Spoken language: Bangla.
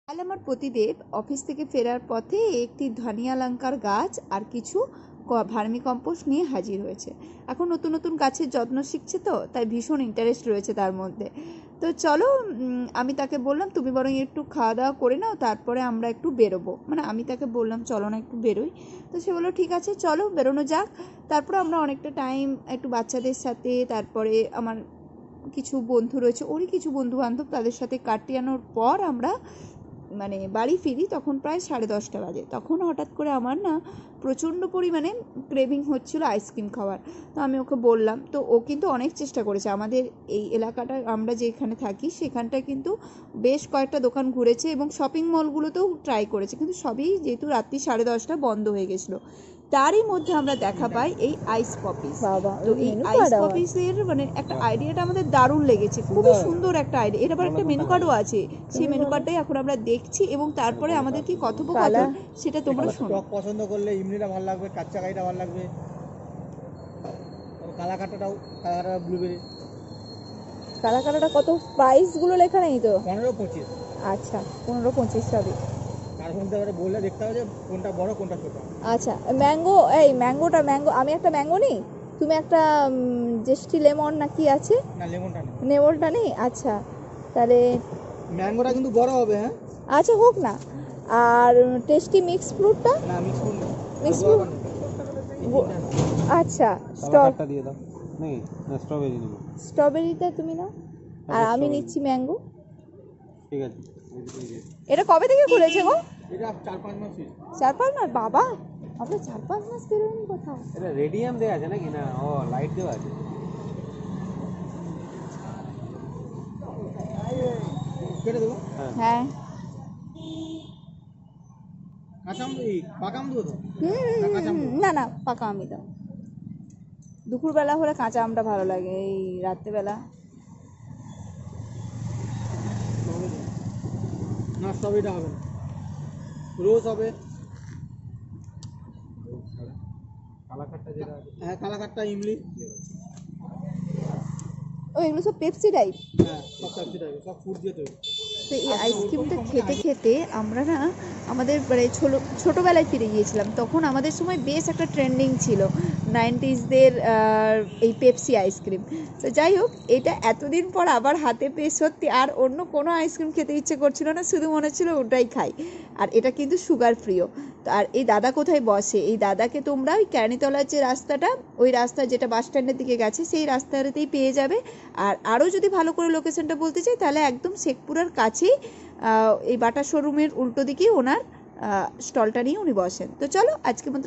কাল আমার পতিদেব অফিস থেকে ফেরার পথে একটি ধনিয়া লঙ্কার গাছ আর কিছু ভার্মি কম্পোস্ট নিয়ে হাজির হয়েছে। এখন নতুন নতুন গাছের যত্ন শিখছে, তো তাই ভীষণ ইন্টারেস্ট রয়েছে তার মধ্যে। তো চলো, আমি তাকে বললাম তুমি বরং একটু খাওয়া দাওয়া করে নাও, তারপরে আমরা একটু বেরোবো। মানে আমি তাকে বললাম চলো না একটু বেরোই। তো সে বললো ঠিক আছে চলো বেরোনো যাক। তারপরে আমরা অনেকটা টাইম একটু বাচ্চাদের সাথে, তারপরে আমার কিছু বন্ধু রয়েছে, ওরই কিছু বন্ধু বান্ধব, তাদের সাথে কাটিয়ানোর পর আমরা মানে বাড়ি ফিরি। তখন প্রায় 10:30 বাজে। তখন হঠাৎ করে আমার না প্রচণ্ড পরিমাণে ক্রেভিং হচ্ছিলো আইসক্রিম খাওয়ার। তো আমি ওকে বললাম, তো ও কিন্তু অনেক চেষ্টা করেছে। আমাদের এই এলাকাটা, আমরা যেখানে থাকি সেখানটায় কিন্তু বেশ কয়েকটা দোকান ঘুরেছে এবং শপিং মলগুলোতেও ট্রাই করেছে, কিন্তু সবই যেহেতু রাত্রি 10:30 বন্ধ হয়ে গেছিলো। তারই মধ্যে আমরা দেখা পাই এই আইস পপিস। বাবা, তো এই আইস পপিসের মানে একটা আইডিয়াটা আমাদের দারুণ লেগেছে, খুবই সুন্দর একটা আইডিয়া। এর আবার একটা মেনু কার্ডও আছে, সেই মেনু কার্ডটাই এখন আমরা দেখছি এবং তারপরে আমাদের কি কথোপকথন সেটা তোমরা শোনো। টক পছন্দ করলে ইমলিটা ভালো লাগবে, কাঁচা কাইটা ভালো লাগবে, কালাকাটাটাও, কালাকাটা ব্লুবেরি। কালাকাটাটা কত? প্রাইসগুলো লেখা নেই তো? 15-25। আচ্ছা, 15-25 সবই। তার মধ্যে এবারে বললে দেখতে হবে যে কোনটা বড় কোনটা ছোট। আচ্ছা, ম্যাঙ্গো, এই ম্যাঙ্গো, আমি একটা ম্যাঙ্গো নিই, তুমি একটা জেস্টি লেমন না কি আছে? না, লেমনটা নেই, নেবলটা নেই। আচ্ছা তাহলে ম্যাঙ্গোটা কিন্তু বড় হবে। হ্যাঁ আচ্ছা হোক না। আর টেস্টি মিক্স ফ্রুটটা? না, মিক্স ফ্রুট না, মিক্স ফ্রুট। আচ্ছা, কালাকাটটা দিয়ে দাও। নাকি না স্ট্রবেরি নেব? স্ট্রবেরিটা তুমি নাও, আর আমি নিচ্ছি ম্যাঙ্গো। ঠিক আছে। এটা কবে থেকে খুলেছে গো? এটা 4-5 মাস হয়েছে। 4-5 মাস? বাবা, আমরা 4-5 মাস বেরোয়নি কোথাও। এটা রেডিয়াম দেওয়া আছে নাকি না ও লাইট দেওয়া আছে? কেটে দেবো। হ্যাঁ, কাঁচা আম এই পাকা আম দেবো তো? না, কাঁচা আম দেবো? না না, পাকা আমি দাও। দুপুরবেলা হলে কাঁচা আমটা ভালো লাগে, এই রাত্রেবেলা। না, স্ট্রবেরিটা হবে না, রোজ হবে। কালাকাটটা যেটা আছে। হ্যাঁ, কালাকাটটা, ইমলি। ও এগুলো সব পেপসি টাইপ। হ্যাঁ, সব সবজি টাইপের, সব ফুড দিয়ে তৈরি। তো এই আইসক্রিমটা খেতে খেতে আমরা না আমাদের মানে ছোটোবেলায় ফিরে গিয়েছিলাম। তখন আমাদের সময় বেশ একটা ট্রেন্ডিং ছিল 90sদের এই পেপসি আইসক্রিম। তো যাই হোক, এটা এতদিন পর আবার হাতে পেয়ে সত্যি আর অন্য কোনো আইসক্রিম খেতে ইচ্ছে করছিল না, শুধু মনে হচ্ছিলো ওটাই খাই। আর এটা কিন্তু সুগার ফ্রিও। তো আর এই দাদা কোথায় বসে, এই দাদাকে তোমরা ওই ক্যানিতলার যে রাস্তাটা, ওই রাস্তা যেটা বাস স্ট্যান্ডের দিকে গেছে সেই রাস্তাটাতেই পেয়ে যাবে। আর আরও যদি ভালো করে লোকেশনটা বলতে চাই তাহলে একদম শেখপুরার কাছেই এই বাটা শোরুমের উল্টো দিকেই ওনার স্টলটা নিয়ে উনি বসেন। তো চলো আজকে মতো